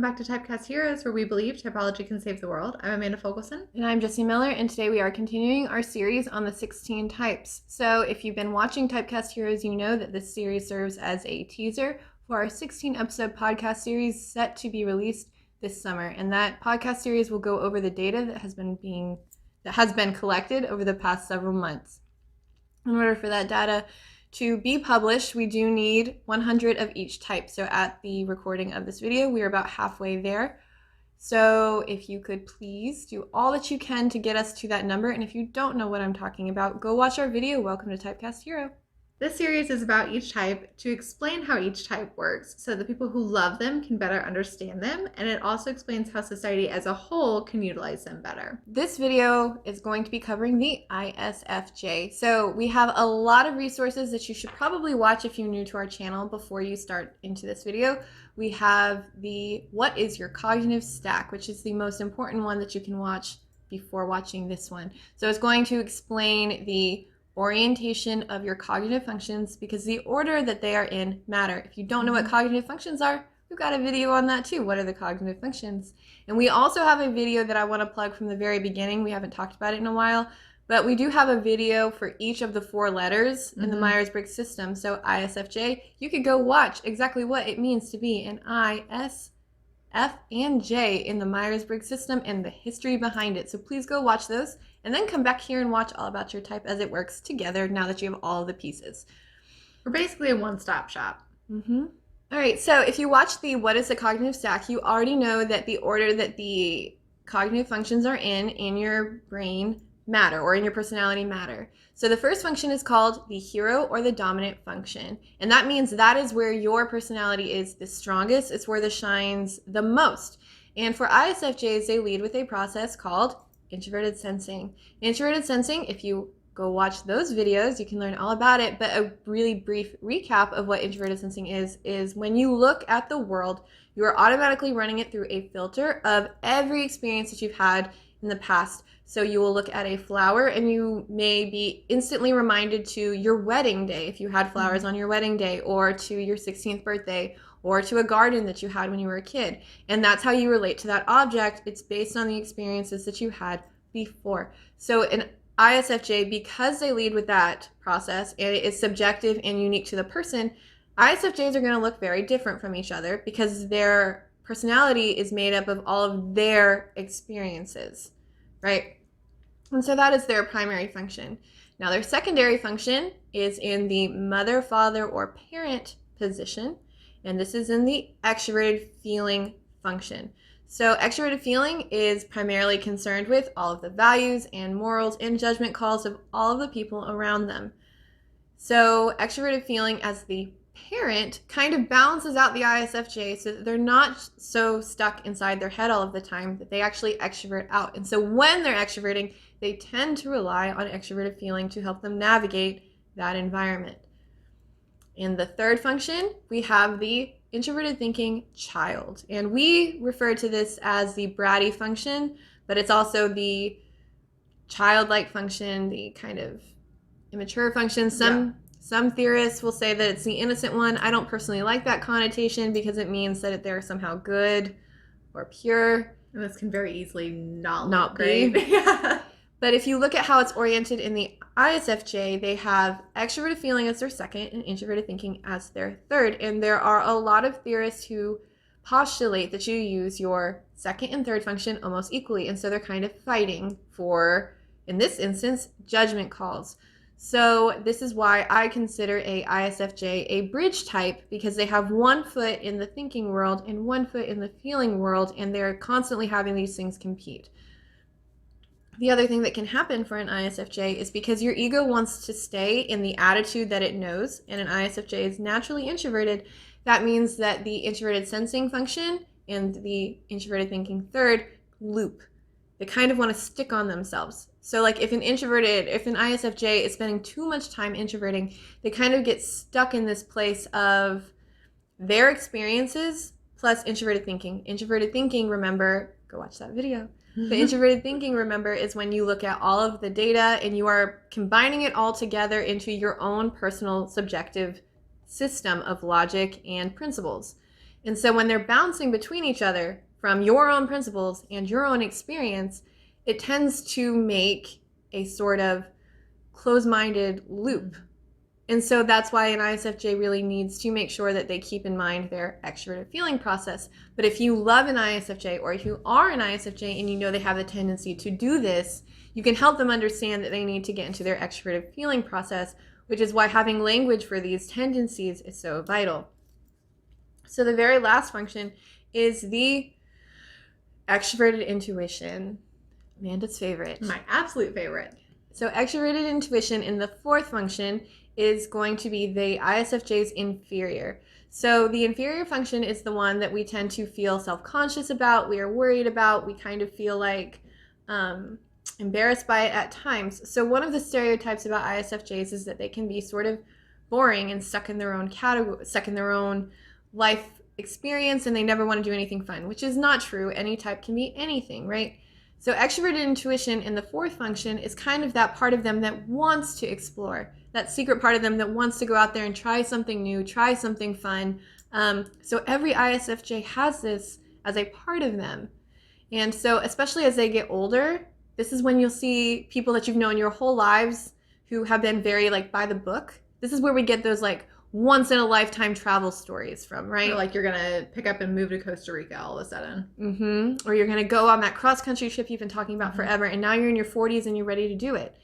back to Typecast Heroes, where we believe typology can save the world. I'm Amanda Fogelson. And I'm Jessie Miller, and today we are continuing our series on the 16 types. So if you've been watching Typecast Heroes, you know that this series serves as a teaser for our 16-episode podcast series set to be released this summer. And that podcast series will go over the data that has been collected over the past several months. In order for that data to be published, we do need 100 of each type. So at the recording of this video, we are about halfway there. So if you could please do all that you can to get us to that number. And if you don't know what I'm talking about, go watch our video, Welcome to Typecast Hero. This series is about each type to explain how each type works so the people who love them can better understand them, and it also explains how society as a whole can utilize them better. This video is going to be covering the ISFJ. So we have a lot of resources that you should probably watch if you're new to our channel before you start into this video. We have the What is Your Cognitive Stack, which is the most important one that you can watch before watching this one. So it's going to explain the orientation of your cognitive functions because the order that they are in matter. If you don't know what cognitive functions are, we've got a video on that too. What are the cognitive functions? And we also have a video that I want to plug from the very beginning. We haven't talked about it in a while, but we do have a video for each of the 4 letters in the Myers-Briggs system. So ISFJ, you could go watch exactly what it means to be an I, S, F, and J in the Myers-Briggs system and the history behind it. So please go watch those and then come back here and watch all about your type as it works together now that you have all the pieces. We're basically a one-stop shop. All right, so if you watch the What is the Cognitive Stack, you already know that the order that the cognitive functions are in your brain matter, or in your personality matter. So the first function is called the hero or the dominant function. And that means that is where your personality is the strongest. It's where it shines the most. And for ISFJs, they lead with a process called Introverted Sensing. Introverted Sensing, if you go watch those videos, you can learn all about it. But a really brief recap of what Introverted Sensing is when you look at the world, you are automatically running it through a filter of every experience that you've had in the past. So you will look at a flower and you may be instantly reminded to your wedding day, if you had flowers on your wedding day, or to your 16th birthday, or to a garden that you had when you were a kid. And that's how you relate to that object. It's based on the experiences that you had before. So an ISFJ, because they lead with that process and it is subjective and unique to the person, ISFJs are going to look very different from each other because their personality is made up of all of their experiences, right? And so that is their primary function. Now their secondary function is in the mother, father, or parent position, and this is in the extroverted feeling function. So extroverted feeling is primarily concerned with all of the values and morals and judgment calls of all of the people around them. So extroverted feeling as the parent kind of balances out the ISFJ so that they're not so stuck inside their head all of the time, that they actually extrovert out. And so when they're extroverting, they tend to rely on extroverted feeling to help them navigate that environment. In the third function, we have the introverted thinking child. And we refer to this as the bratty function, but it's also the childlike function, the kind of immature function. Some theorists will say that it's the innocent one. I don't personally like that connotation because it means that they're somehow good or pure. And this can very easily not be. Yeah. But if you look at how it's oriented in the ISFJ, they have extroverted feeling as their second and introverted thinking as their third. And there are a lot of theorists who postulate that you use your second and third function almost equally. And so they're kind of fighting for, in this instance, judgment calls. So this is why I consider a ISFJ a bridge type, because they have one foot in the thinking world and one foot in the feeling world, and they're constantly having these things compete. The other thing that can happen for an ISFJ is because your ego wants to stay in the attitude that it knows, and an ISFJ is naturally introverted, that means that the introverted sensing function and the introverted thinking third loop. They kind of want to stick on themselves. So like if an ISFJ is spending too much time introverting, they kind of get stuck in this place of their experiences plus introverted thinking. Introverted thinking, remember, go watch that video. The introverted thinking, remember, is when you look at all of the data and you are combining it all together into your own personal subjective system of logic and principles. And so when they're bouncing between each other from your own principles and your own experience, it tends to make a sort of closed-minded loop. And so that's why an ISFJ really needs to make sure that they keep in mind their extroverted feeling process. But if you love an ISFJ, or if you are an ISFJ and you know they have the tendency to do this, you can help them understand that they need to get into their extroverted feeling process, which is why having language for these tendencies is so vital. So the very last function is the extroverted intuition. Amanda's favorite. My absolute favorite. So extroverted intuition in the fourth function is going to be the ISFJ's inferior. So the inferior function is the one that we tend to feel self-conscious about, we are worried about, we kind of feel like embarrassed by it at times. So one of the stereotypes about ISFJs is that they can be sort of boring and stuck in their own category, stuck in their own life experience, and they never want to do anything fun, which is not true. Any type can be anything, right? So extroverted intuition in the fourth function is kind of that part of them that wants to explore, that secret part of them that wants to go out there and try something new, try something fun. So every ISFJ has this as a part of them. And so especially as they get older, this is when you'll see people that you've known your whole lives who have been very like by the book. This is where we get those like once in a lifetime travel stories from, right? Or like you're gonna pick up and move to Costa Rica all of a sudden. Mm-hmm. Or you're gonna go on that cross country trip you've been talking about forever, and now you're in your 40s and you're ready to do it.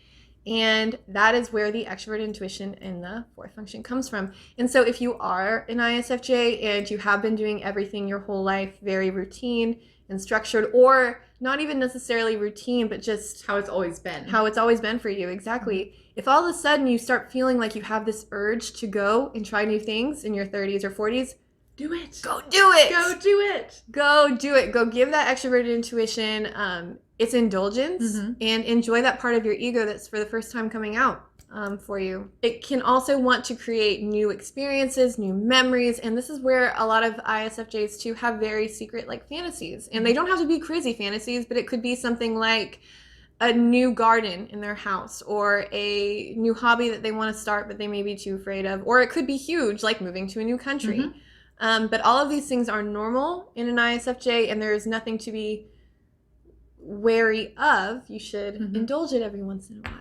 And that is where the extroverted intuition in the fourth function comes from. And so if you are an ISFJ and you have been doing everything your whole life very routine and structured, or not even necessarily routine, but just how it's always been. How it's always been for you, exactly. If all of a sudden you start feeling like you have this urge to go and try new things in your 30s or 40s, do it. Go do it. Go do it. Go do it. Go give that extroverted intuition its indulgence and enjoy that part of your ego that's for the first time coming out for you. It can also want to create new experiences, new memories, and this is where a lot of ISFJs too have very secret like fantasies. And they don't have to be crazy fantasies, but it could be something like a new garden in their house, or a new hobby that they want to start but they may be too afraid of, or it could be huge like moving to a new country. But all of these things are normal in an ISFJ, and there is nothing to be wary of. You should indulge it every once in a while.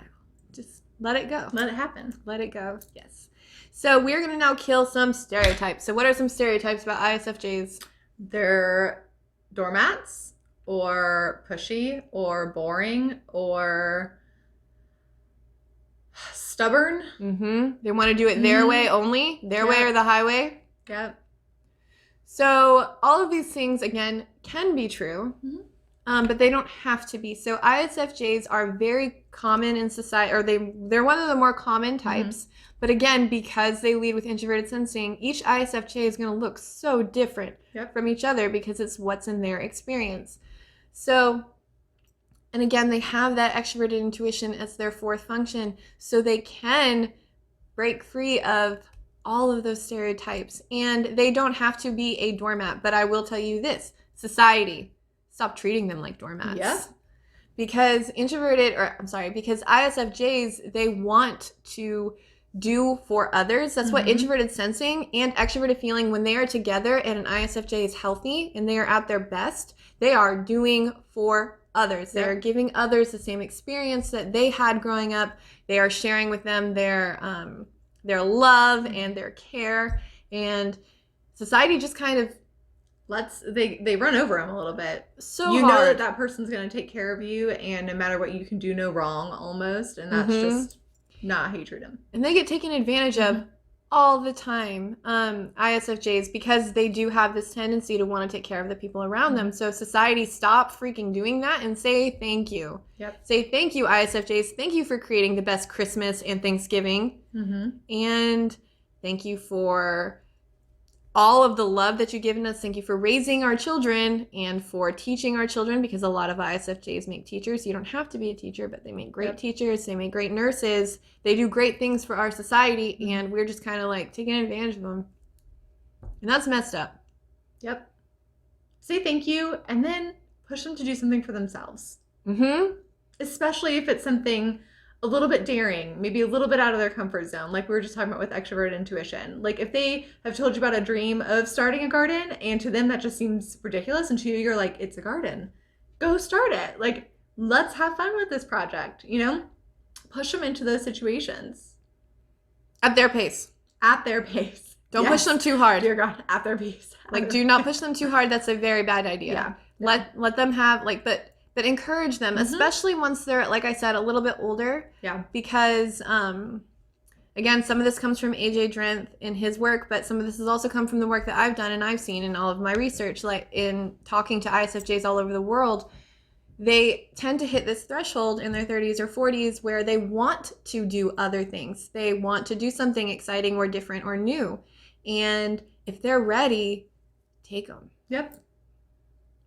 Just let it go. Let it happen. Let it go. Yes. So we're going to now kill some stereotypes. So what are some stereotypes about ISFJs? They're doormats, or pushy, or boring, or stubborn. They want to do it their way only. Their way or the highway. Yep. So all of these things, again, can be true. But they don't have to be. So ISFJs are very common in society, or they're one of the more common types. But again, because they lead with introverted sensing, each ISFJ is going to look so different from each other because it's what's in their experience. So, and again, they have that extroverted intuition as their fourth function, so they can break free of all of those stereotypes. And they don't have to be a doormat. But I will tell you this, society, stop treating them like doormats. Because because ISFJs, they want to do for others. That's what introverted sensing and extroverted feeling, when they are together and an ISFJ is healthy and they are at their best, they are doing for others. They are giving others the same experience that they had growing up. They are sharing with them their love and their care. And society just kind of they run over them a little bit. So you hard. know that person's going to take care of you, and no matter what, you can do no wrong almost, and that's just not how you treat them. And they get taken advantage of all the time, ISFJs, because they do have this tendency to want to take care of the people around them. So society, stop freaking doing that and say thank you. Say thank you, ISFJs. Thank you for creating the best Christmas and Thanksgiving. And thank you for all of the love that you've given us. Thank you for raising our children and for teaching our children, because a lot of ISFJs make teachers. You don't have to be a teacher, but they make great teachers. They make great nurses. They do great things for our society, and we're just kind of like taking advantage of them. And that's messed up. Say thank you, and then push them to do something for themselves. Especially if it's something a little bit daring, maybe a little bit out of their comfort zone, like we were just talking about with extroverted intuition. Like if they have told you about a dream of starting a garden and to them that just seems ridiculous and to you you're like, it's a garden, go start it. Like, let's have fun with this project, you know? Push them into those situations. At their pace. At their pace. Don't push them too hard. Dear God, at their pace. Like, do not push them too hard. That's a very bad idea. Yeah. Let them have, like, but encourage them, especially once they're, like I said, a little bit older. Yeah. Because, again, some of this comes from AJ Drenth in his work, but some of this has also come from the work that I've done and I've seen in all of my research, like in talking to ISFJs all over the world. They tend to hit this threshold in their 30s or 40s where they want to do other things. They want to do something exciting or different or new. And if they're ready, take them. Yep.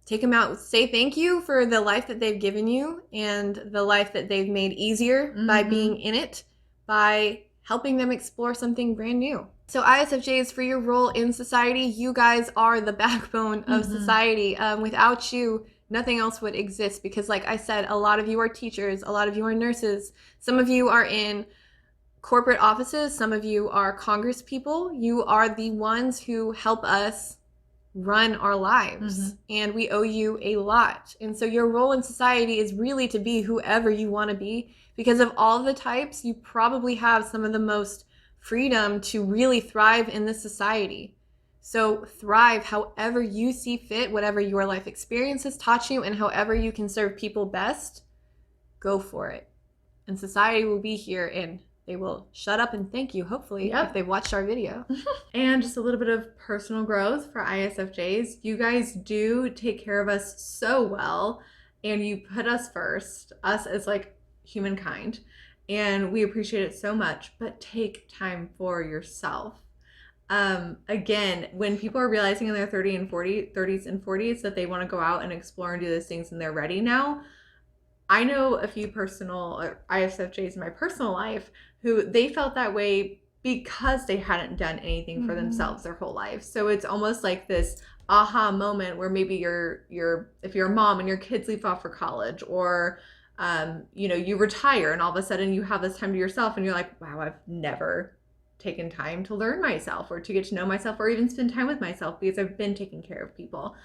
Take them out. Say thank you for the life that they've given you and the life that they've made easier by being in it, by helping them explore something brand new. So ISFJs, for your role in society, you guys are the backbone of society. Without you, nothing else would exist because, like I said, a lot of you are teachers, a lot of you are nurses, some of you are in corporate offices, some of you are Congress people. You are the ones who help us run our lives, and we owe you a lot. And so your role in society is really to be whoever you want to be. Because of all the types, you probably have some of the most freedom to really thrive in this society. So thrive however you see fit, whatever your life experience has taught you, and however you can serve people best, go for it. And society will be here and they will shut up and thank you, hopefully, if they've watched our video. And just a little bit of personal growth for ISFJs. You guys do take care of us so well, and you put us first, us as like humankind, and we appreciate it so much, but take time for yourself. Again, when people are realizing in their 30s and 40s that they want to go out and explore and do those things and they're ready now, I know a few personal ISFJs in my personal life who they felt that way because they hadn't done anything for themselves their whole life. So it's almost like this aha moment where maybe if you're a mom and your kids leave off for college, or you retire and all of a sudden you have this time to yourself and you're like, wow, I've never taken time to learn myself or to get to know myself or even spend time with myself because I've been taking care of people.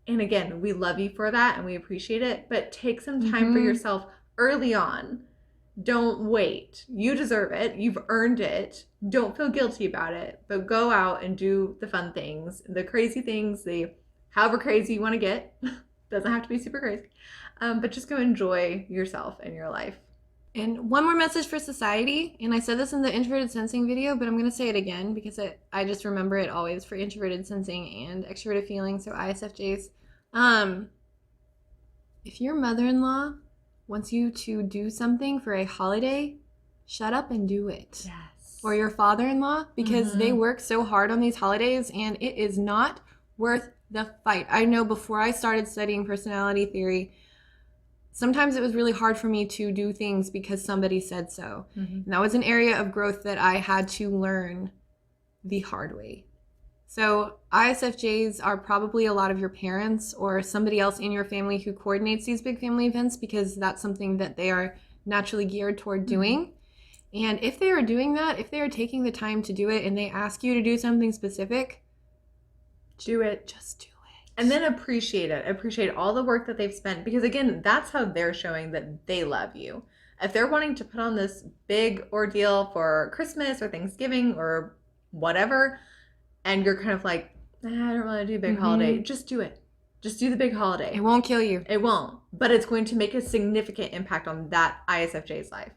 And again, we love you for that and we appreciate it, but take some time for yourself early on. Don't wait. You deserve it. You've earned it. Don't feel guilty about it, but go out and do the fun things, the crazy things, however crazy you want to get. Doesn't have to be super crazy, but just go enjoy yourself and your life. And one more message for society, and I said this in the Introverted Sensing video, but I'm going to say it again because I just remember it always for Introverted Sensing and Extroverted Feeling, so ISFJs. If your mother-in-law wants you to do something for a holiday, shut up and do it. Yes. Or your father-in-law, because they work so hard on these holidays and it is not worth the fight. I know before I started studying personality theory, sometimes it was really hard for me to do things because somebody said so. And that was an area of growth that I had to learn the hard way. So ISFJs are probably a lot of your parents or somebody else in your family who coordinates these big family events because that's something that they are naturally geared toward doing. And if they are doing that, if they are taking the time to do it and they ask you to do something specific, do it. Just do it. And then appreciate it. Appreciate all the work that they've spent, because again, that's how they're showing that they love you. If they're wanting to put on this big ordeal for Christmas or Thanksgiving or whatever, and you're kind of like, I don't really do a big holiday, just do it. Just do the big holiday. It won't kill you. It won't, but it's going to make a significant impact on that ISFJ's life.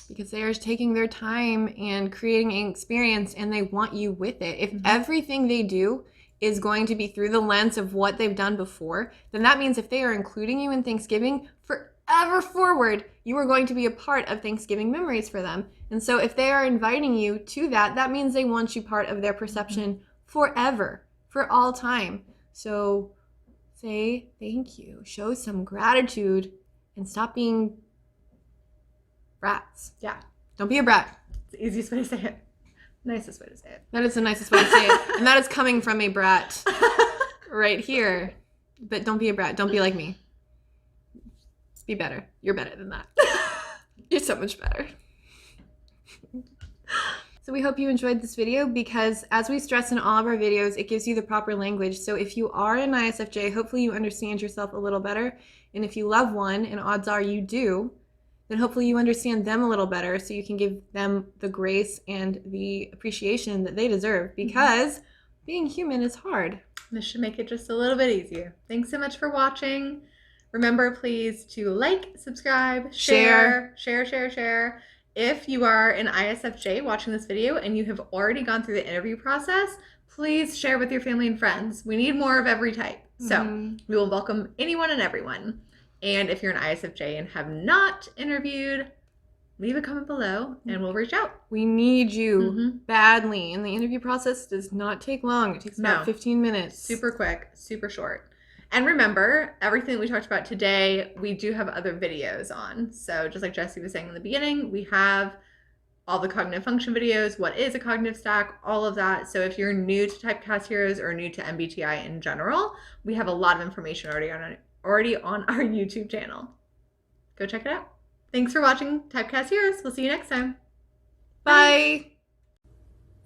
Because they are taking their time and creating an experience and they want you with it. If everything they do is going to be through the lens of what they've done before, then that means if they are including you in Thanksgiving forever forward, you are going to be a part of Thanksgiving memories for them. And so if they are inviting you to that, that means they want you part of their perception forever, for all time. So say thank you, show some gratitude, and stop being brats. Yeah. Don't be a brat. It's the easiest way to say it. Nicest way to say it. That is the nicest way to say it. And that is coming from a brat right here. But don't be a brat. Don't be like me. be better. You're better than that. You're so much better. So we hope you enjoyed this video because as we stress in all of our videos, it gives you the proper language. So if you are an ISFJ, hopefully you understand yourself a little better. And if you love one, and odds are you do, then hopefully you understand them a little better so you can give them the grace and the appreciation that they deserve, because being human is hard. This should make it just a little bit easier. Thanks so much for watching. Remember, please, to like, subscribe, share. If you are an ISFJ watching this video and you have already gone through the interview process, please share with your family and friends. We need more of every type. So we will welcome anyone and everyone. And if you're an ISFJ and have not interviewed, leave a comment below and we'll reach out. We need you badly. And the interview process does not take long. It takes about 15 minutes. Super quick, super short. And remember, everything that we talked about today, we do have other videos on. So just like Jessie was saying in the beginning, we have all the cognitive function videos, what is a cognitive stack, all of that. So if you're new to Typecast Heroes or new to MBTI in general, we have a lot of information already on our YouTube channel. Go check it out. Thanks for watching Typecast Heroes. We'll see you next time. Bye.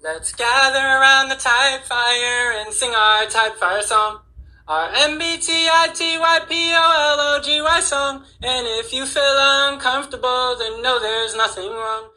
Let's gather around the type fire and sing our type fire song. Our MBTITYPOLOGY song. And if you feel uncomfortable, then know there's nothing wrong.